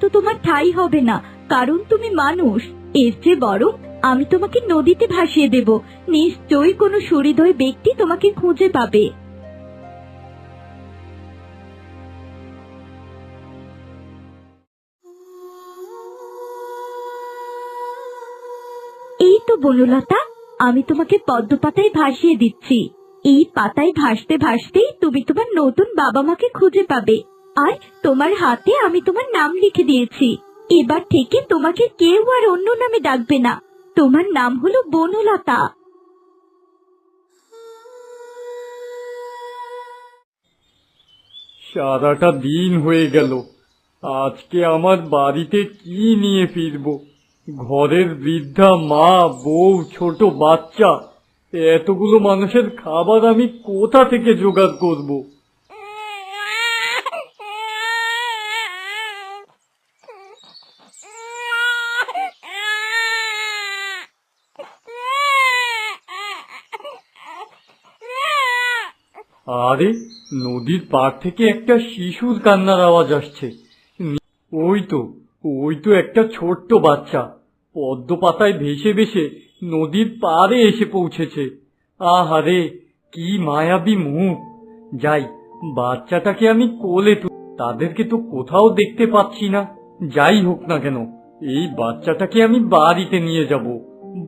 তো তোমার ঠাঁই হবে না, কারণ তুমি মানুষ। এর চেয়ে বরং আমি তোমাকে নদীতে ভাসিয়ে দেব। নিশ্চয়ই কোনো সুহৃদয় ব্যক্তি তোমাকে খুঁজে পাবে। এই তো বনলতা, আমি তোমাকে পদ্ম পাতায় ভাসিয়ে দিচ্ছি। এই পাতায় ভাসতে ভাসতেই তুমি তোমার নতুন বাবা মাকে খুঁজে পাবে। আর তোমার হাতে আমি তোমার নাম লিখে দিয়েছি। এবার থেকে তোমাকে কেউ আর অন্য নামে ডাকবে না। তোমার নাম হলো বনলতা। সারাটা দিন হয়ে গেল, আজকে আমার বাড়িতে কি নিয়ে ফিরবো? ঘরের বৃদ্ধা মা, বউ, ছোট বাচ্চা, এতগুলো মানুষের খাবার আমি কোথা থেকে জোগাড় করব? আরে, নদীর পাড় থেকে একটা শিশুর কান্নার আওয়াজ আসছে। ওই তো, ওই তো একটা ছোট্ট বাচ্চা পদ্ম পাতায় ভেসে ভেসে নদীর পাড়ে এসে পৌঁছেছে। আহারে, কি মায়াবী মুখ! যাই, বাচ্চাটাকে আমি কোলে তুলি। তাদেরকে তো কোথাও দেখতে পাচ্ছি না। যাই হোক না কেন, এই বাচ্চাটাকে আমি বাড়িতে নিয়ে যাব।